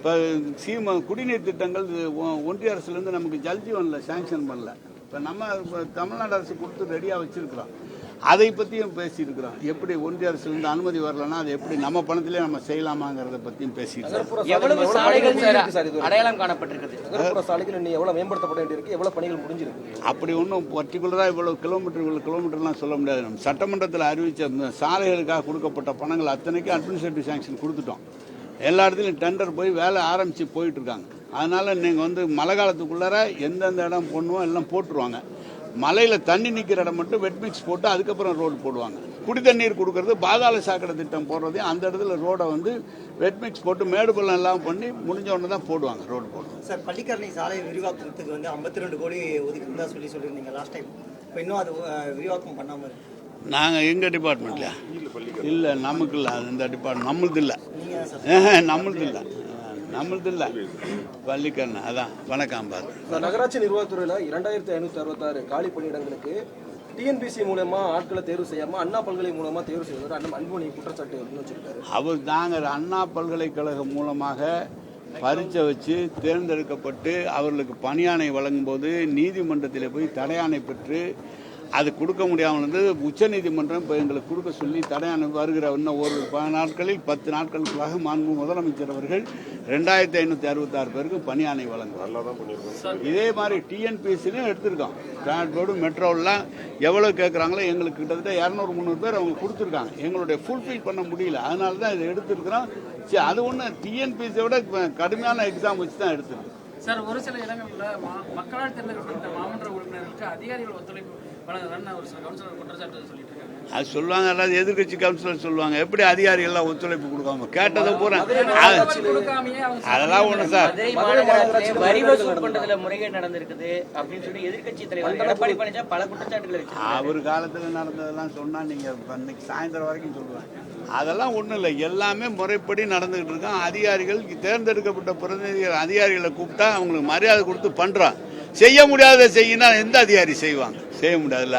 இப்போ குடிநீர் திட்டங்கள் ஒன்றிய அரசுலேருந்து நமக்கு ஜல்ஜீவனில் சாங்ஷன் பண்ணல. இப்போ நம்ம தமிழ்நாடு அரசு கொடுத்து ரெடியாக வச்சுருக்கிறோம். அதை பற்றியும் பேசியிருக்கிறோம். எப்படி ஒன்றிய அரசுலேருந்து அனுமதி வரலன்னா அது எப்படி நம்ம பணத்திலே நம்ம செய்யலாமாங்கிறத பற்றியும் பேசியிருக்கிறோம். எவ்வளவு சாலைகள் அடையாளம் காணப்பட்டிருக்கிறது, சாலைகள் எவ்வளவு மேம்படுத்தப்பட வேண்டியிருக்கு, எவ்வளவு பணிகள் முடிஞ்சிருக்கு? அப்படி ஒன்றும் பர்டிகுலராக இவ்வளவு கிலோமீட்டர்லாம் சொல்ல முடியாது. நம்ம சட்டமன்றத்தில் அறிவித்த சாலைகளுக்காக கொடுக்கப்பட்ட பணங்கள் அத்தனைக்கும் அட்மினிஸ்ட்ரேட்டிவ் சாங்ஷன் கொடுத்துட்டோம். எல்லா இடத்துலையும் டெண்டர் போய் வேலை ஆரம்பித்து போயிட்டுருக்காங்க. அதனால் நீங்கள் மழை காலத்துக்குள்ளார எந்தெந்த இடம் போடணுமோ எல்லாம் போட்டுருவாங்க. மலையில் தண்ணி நிற்கிற இடம் மட்டும் வெட் மிக்ஸ் போட்டு அதுக்கப்புறம் ரோடு போடுவாங்க. குடி தண்ணீர் கொடுக்கறது பாதாள சாக்கடை திட்டம் போடுறதையும் அந்த இடத்துல ரோடை வெட் மிக்ஸ் போட்டு மேடு பள்ளம் எல்லாம் பண்ணி முடிஞ்ச உடனே தான் போடுவாங்க, ரோடு போடுவாங்க. சார், பள்ளிக்கரணை சாலை விரிவாக்கத்துக்கு 52 கோடி ஒதுக்கிட்டு சொல்லியிருந்தீங்க லாஸ்ட் டைம். இப்போ இன்னும் அது விரிவாக்கம் பண்ணாமல் இருக்கு. நாங்கள் எங்கள் டிபார்ட்மெண்ட்ல இல்லை, நமக்கு இல்லை. அது இந்த டிபார்ட்மெண்ட் நம்மளது இல்லை, நம்மளது இல்லை பள்ளிக்கரணை. அதான் வணக்கம். பாரு, நகராட்சி நிர்வாகத்துறையில் 2566 காலி பணியிடங்களுக்கு டிஎன்பிசி மூலமா ஆட்களை தேர்வு செய்யாம அண்ணா பல்கலை மூலமா தேர்வு செய்வதற்கு அண்ணன் அன்புமணி குற்றச்சாட்டு வச்சிருக்காரு. அவர் நாங்கள் அண்ணா பல்கலைக்கழகம் மூலமாக பரீட்சை வச்சு தேர்ந்தெடுக்கப்பட்டு அவர்களுக்கு பணியாணை வழங்கும் போது நீதிமன்றத்தில் போய் தடையாணை பெற்று அது கொடுக்க முடியாமல் இருந்தது. உச்சநீதிமன்றம் இப்போ எங்களுக்கு கொடுக்க சொல்லி தடையாணை வருகிற இன்னும் ஒரு 10 நாட்களுக்குள்ளாக மாண்பு முதலமைச்சர் அவர்கள் 2566 பேருக்கு பணியாணை வழங்குவார். இதே மாதிரி டிஎன்பிஎஸ்சிலையும் எடுத்திருக்கோம். டிரான்ஸ்போர்டு மெட்ரோலாம் எவ்வளோ கேட்குறாங்களோ எங்களுக்கு கிட்டத்தட்ட 200-300 பேர் அவங்க கொடுத்துருக்காங்க. எங்களுடைய ஃபுல்ஃபில் பண்ண முடியல, அதனால தான் இதை எடுத்துருக்கிறோம். சரி, அது ஒன்று டிஎன்பிஎஸ்சியை விட கடுமையான எக்ஸாம் வச்சு தான் எடுத்துருக்கு. சார், ஒரு சில இடங்களில் மக்களால் தேர்ந்தெடுக்கப்பட்ட மாமன்ற உறுப்பினர்களுக்கு அதிகாரிகள் ஒத்துழைப்பு வழங்குறதுன்னு ஒரு சில கவுன்சிலர் குற்றச்சாட்டு சொல்லிட்டு இருக்காங்க. அது சொல்லுவாங்க, அல்லாது எதிர்கட்சி கவுன்சிலர் சொல்லுவாங்க. எப்படி அதிகாரிகள்லாம் ஒத்துழைப்பு கொடுக்காம கேட்டதை பூரா அதெல்லாம் ஒண்ணு சார். வரி வசூல் பண்றதுல முறைகேடு நடந்திருக்குது அப்படின்னு சொல்லி எதிர்கட்சி தலைவர் எடப்பாடி பழனிசாமி பல குற்றச்சாட்டுகளை வச்சு அவர் காலத்துல நடந்ததெல்லாம் சொன்னா நீங்க இன்னைக்கு சாயந்தரம் வரைக்கும் சொல்லுவாங்க. அதெல்லாம் ஒண்ணும் இல்லை, எல்லாமே முறைப்படி நடந்துகிட்டு இருக்கான். அதிகாரிகள் தேர்ந்தெடுக்கப்பட்ட பிரதிநிதிகள் அதிகாரிகளை கூப்பிட்டா அவங்களுக்கு மரியாதை கொடுத்து பண்றான். செய்ய முடியாத செய்யினா எந்த அதிகாரி செய்வாங்க? செய்ய முடியாதுல்ல.